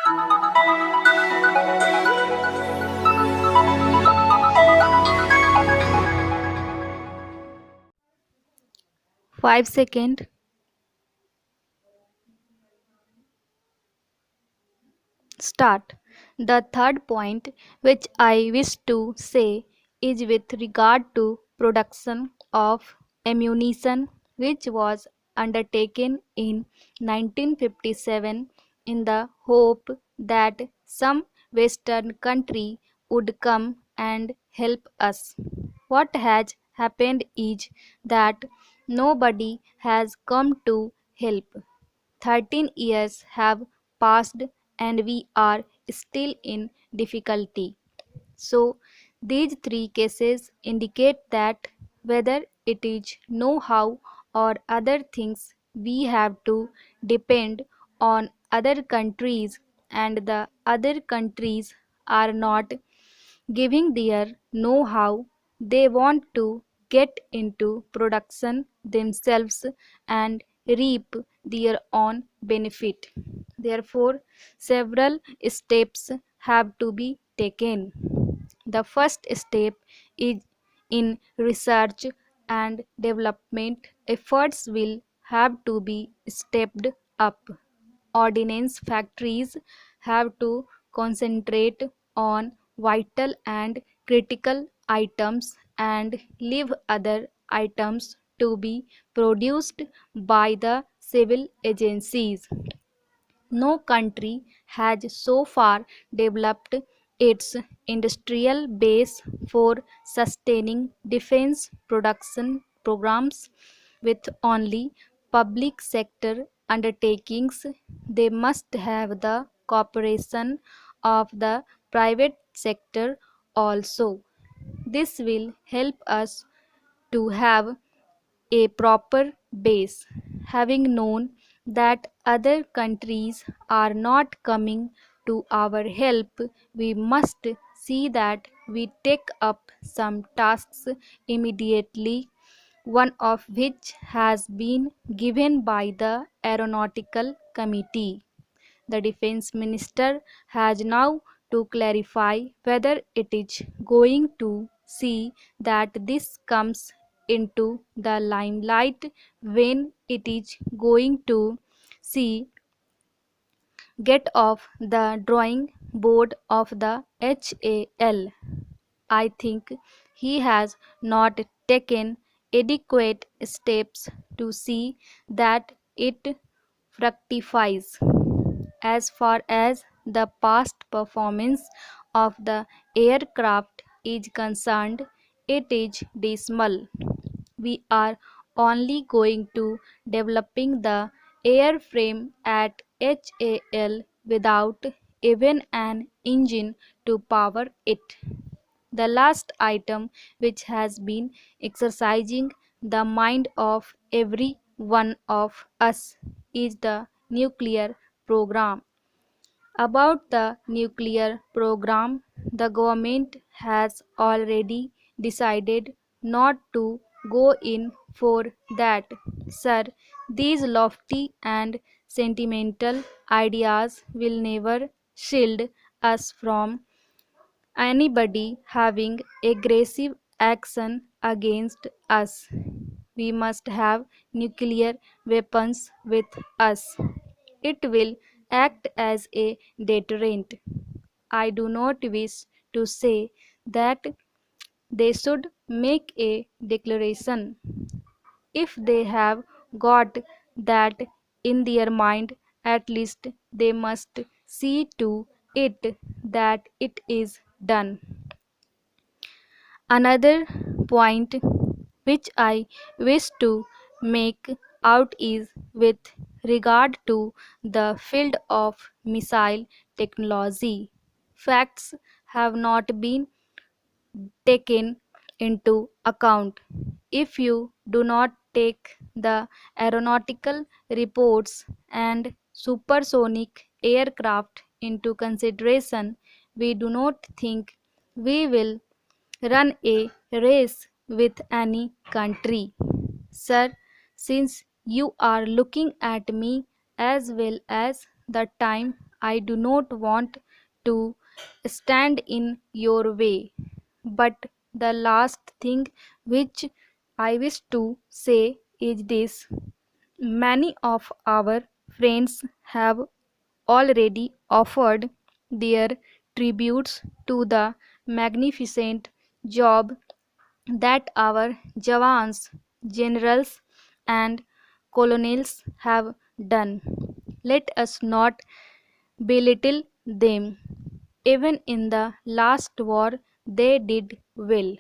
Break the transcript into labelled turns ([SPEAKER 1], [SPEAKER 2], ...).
[SPEAKER 1] 5 seconds. Start. The third point which I wish to say is with regard to production of ammunition, which was undertaken in 1957 in the hope that some western country would come and help us. What has happened is that nobody has come to help. 13 years have passed and we are still in difficulty. So, these three cases indicate that whether it is know how or other things, we have to depend on other countries, and the other countries are not giving their know how. They want to get into production themselves and reap their own benefit. Therefore, several steps have to be taken. The first step is in research and development. Efforts will have to be stepped up. Ordnance factories have to concentrate on vital and critical items and leave other items to be produced by the civil agencies. No country has so far developed its industrial base for sustaining defense production programs with only public sector undertakings. They must have the cooperation of the private sector also. This will help us to have a proper base. Having known that other countries are not coming to our help, we must see that we take up some tasks immediately, one of which has been given by the Aeronautical Committee. The Defense Minister has now to clarify whether it is going to see that this comes into the limelight, when it is going to see get off the drawing board of the HAL. I think he has not taken adequate steps to see that it fructifies. As far as the past performance of the aircraft is concerned, it is dismal. We are only going to developing the airframe at HAL without even an engine to power it. The last item which has been exercising the mind of every one of us is the nuclear program. About the nuclear program, the government has already decided not to go in for that. Sir, these lofty and sentimental ideas will never shield us from anybody having aggressive action against us. We must have nuclear weapons with us. It will act as a deterrent. I do not wish to say that they should make a declaration. If they have got that in their mind, at least they must see to it that it is done. Another point which I wish to make out is with regard to the field of missile technology. Facts have not been taken into account. If you do not take the aeronautical reports and supersonic aircraft into consideration, we do not think we will run a race with any country. Sir, since you are looking at me as well as the time, I do not want to stand in your way. But the last thing which I wish to say is this: many of our friends have already offered their tributes to the magnificent job that our Jawans, generals, and colonels have done. Let us not belittle them. Even in the last war, they did well.